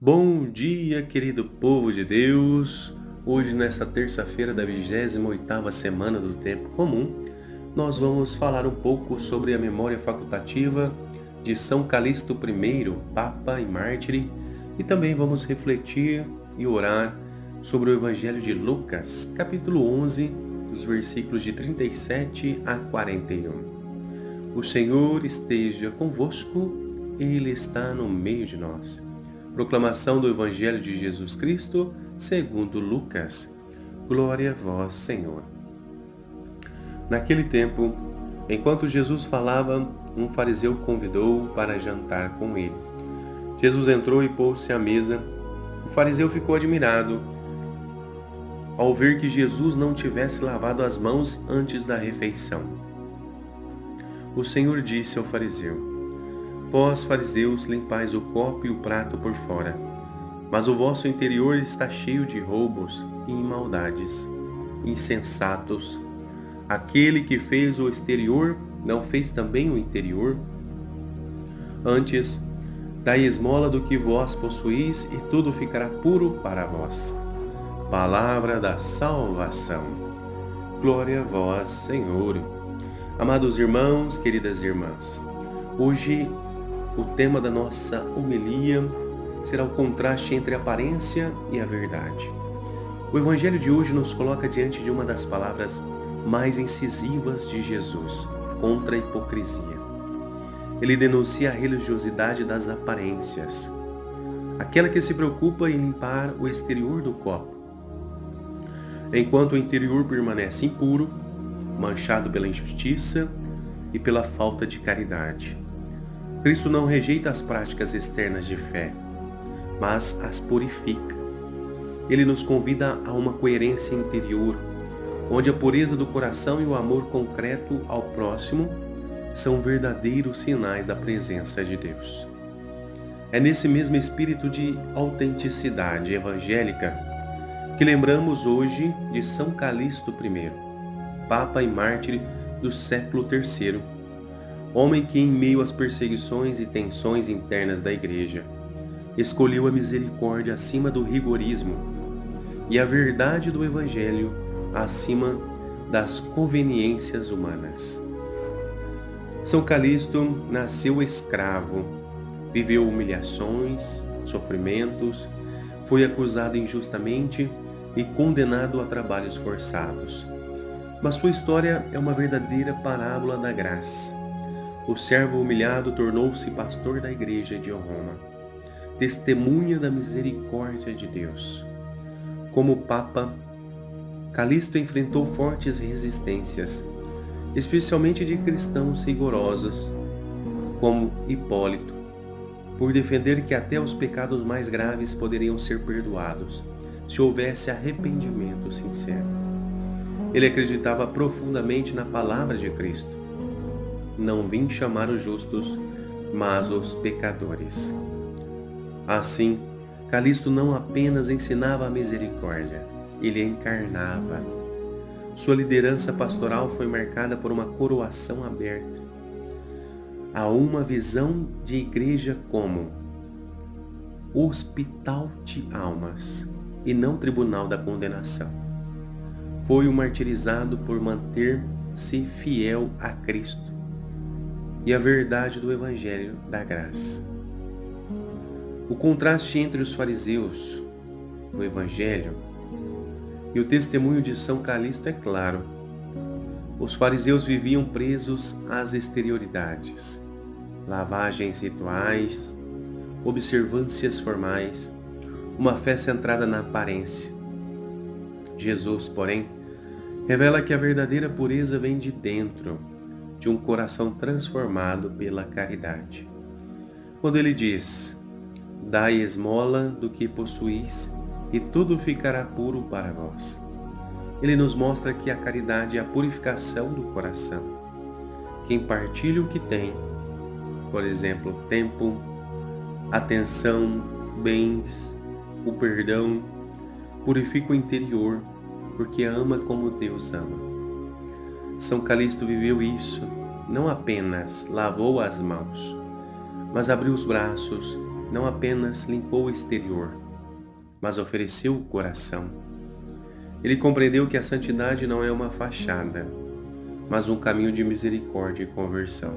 Bom dia, querido povo de Deus! Hoje, nessa terça-feira da 28ª semana do Tempo Comum, nós vamos falar um pouco sobre a memória facultativa de São Calixto I, Papa e Mártir, e também vamos refletir e orar sobre o Evangelho de Lucas, capítulo 11, dos versículos de 37 a 41. O Senhor esteja convosco, Ele está no meio de nós. Proclamação do Evangelho de Jesus Cristo, segundo Lucas. Glória a vós, Senhor. Naquele tempo, enquanto Jesus falava, um fariseu convidou-o para jantar com ele. Jesus entrou e pôs-se à mesa. O fariseu ficou admirado ao ver que Jesus não tivesse lavado as mãos antes da refeição. O Senhor disse ao fariseu: Vós, fariseus, limpais o copo e o prato por fora, mas o vosso interior está cheio de roubos e maldades. Insensatos! Aquele que fez o exterior não fez também o interior? Antes, dai esmola do que vós possuís e tudo ficará puro para vós. Palavra da salvação. Glória a vós, Senhor. Amados irmãos, queridas irmãs, hoje o tema da nossa homilia será o contraste entre a aparência e a verdade. O Evangelho de hoje nos coloca diante de uma das palavras mais incisivas de Jesus contra a hipocrisia. Ele denuncia a religiosidade das aparências, aquela que se preocupa em limpar o exterior do copo, enquanto o interior permanece impuro, manchado pela injustiça e pela falta de caridade. Cristo não rejeita as práticas externas de fé, mas as purifica. Ele nos convida a uma coerência interior, onde a pureza do coração e o amor concreto ao próximo são verdadeiros sinais da presença de Deus. É nesse mesmo espírito de autenticidade evangélica que lembramos hoje de São Calixto I, Papa e Mártir do século III, homem que, em meio às perseguições e tensões internas da Igreja, escolheu a misericórdia acima do rigorismo e a verdade do Evangelho acima das conveniências humanas. São Calixto nasceu escravo, viveu humilhações, sofrimentos, foi acusado injustamente e condenado a trabalhos forçados. Mas sua história é uma verdadeira parábola da graça. O servo humilhado tornou-se pastor da Igreja de Roma, testemunha da misericórdia de Deus. Como Papa, Calixto enfrentou fortes resistências, especialmente de cristãos rigorosos, como Hipólito, por defender que até os pecados mais graves poderiam ser perdoados, se houvesse arrependimento sincero. Ele acreditava profundamente na palavra de Cristo: Não vim chamar os justos, mas os pecadores. Assim, Calixto não apenas ensinava a misericórdia, ele a encarnava. Sua liderança pastoral foi marcada por uma coroação aberta a uma visão de igreja como hospital de almas e não tribunal da condenação. Foi o martirizado por manter-se fiel a Cristo e a verdade do Evangelho da graça. O contraste entre os fariseus, o Evangelho, e o testemunho de São Calixto é claro. Os fariseus viviam presos às exterioridades, lavagens rituais, observâncias formais, uma fé centrada na aparência. Jesus, porém, revela que a verdadeira pureza vem de dentro, de um coração transformado pela caridade. Quando ele diz: Dai esmola do que possuís e tudo ficará puro para vós. Ele nos mostra que a caridade é a purificação do coração. Quem partilha o que tem, por exemplo, tempo, atenção, bens, o perdão, purifica o interior, porque ama como Deus ama. São Calixto viveu isso, não apenas lavou as mãos, mas abriu os braços, não apenas limpou o exterior, mas ofereceu o coração. Ele compreendeu que a santidade não é uma fachada, mas um caminho de misericórdia e conversão.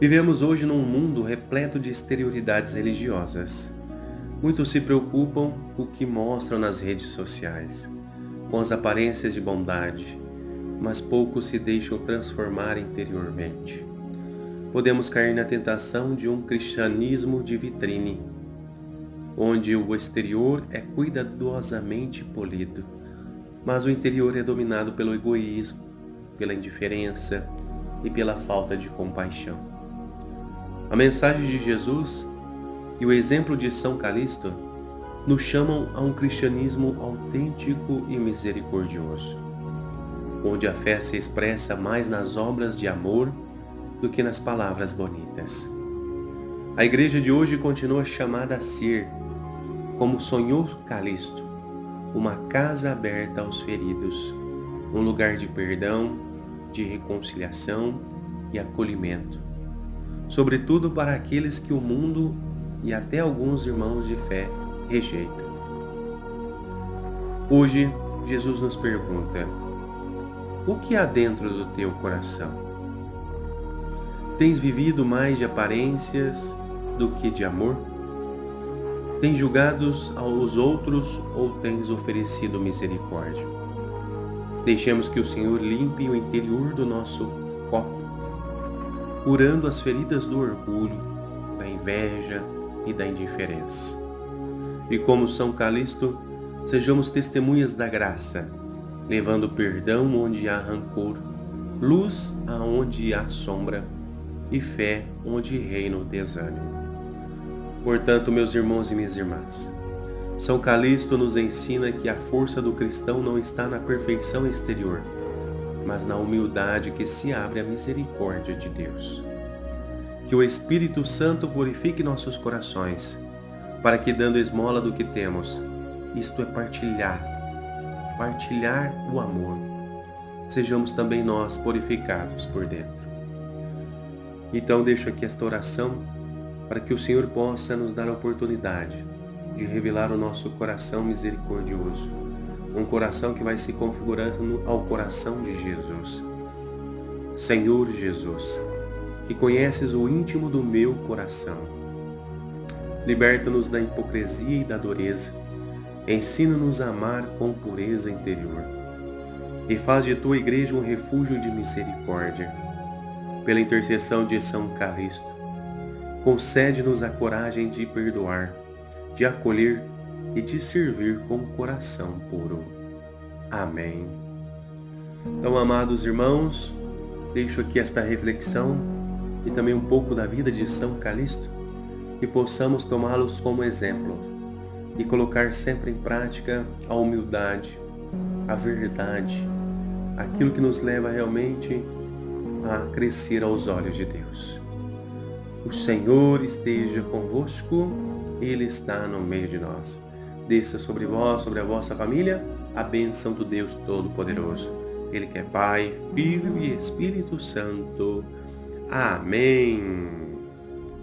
Vivemos hoje num mundo repleto de exterioridades religiosas. Muitos se preocupam com o que mostram nas redes sociais, com as aparências de bondade, mas poucos se deixam transformar interiormente. Podemos cair na tentação de um cristianismo de vitrine, onde o exterior é cuidadosamente polido, mas o interior é dominado pelo egoísmo, pela indiferença e pela falta de compaixão. A mensagem de Jesus e o exemplo de São Calixto nos chamam a um cristianismo autêntico e misericordioso, onde a fé se expressa mais nas obras de amor do que nas palavras bonitas. A igreja de hoje continua chamada a ser, como sonhou Calixto, uma casa aberta aos feridos, um lugar de perdão, de reconciliação e acolhimento, sobretudo para aqueles que o mundo e até alguns irmãos de fé rejeitam. Hoje, Jesus nos pergunta: o que há dentro do teu coração? Tens vivido mais de aparências do que de amor? Tens julgado aos outros ou tens oferecido misericórdia? Deixemos que o Senhor limpe o interior do nosso copo, curando as feridas do orgulho, da inveja e da indiferença. E como São Calixto, sejamos testemunhas da graça, levando perdão onde há rancor, luz aonde há sombra e fé onde reina o desânimo. Portanto, meus irmãos e minhas irmãs, São Calixto nos ensina que a força do cristão não está na perfeição exterior, mas na humildade que se abre à misericórdia de Deus. Que o Espírito Santo purifique nossos corações, para que, dando esmola do que temos, isto é partilhar o amor, sejamos também nós purificados por dentro. Então deixo aqui esta oração para que o Senhor possa nos dar a oportunidade de revelar o nosso coração misericordioso, um coração que vai se configurando ao coração de Jesus. Senhor Jesus, que conheces o íntimo do meu coração, liberta-nos da hipocrisia e da dureza, ensina-nos a amar com pureza interior, e faz de tua igreja um refúgio de misericórdia. Pela intercessão de São Calixto, concede-nos a coragem de perdoar, de acolher e de servir com o coração puro. Amém. Então, amados irmãos, deixo aqui esta reflexão e também um pouco da vida de São Calixto, que possamos tomá-los como exemplo e colocar sempre em prática a humildade, a verdade, aquilo que nos leva realmente a crescer aos olhos de Deus. O Senhor esteja convosco, Ele está no meio de nós. Desça sobre vós, sobre a vossa família, a bênção do Deus Todo-Poderoso. Ele que é Pai, Filho e Espírito Santo. Amém.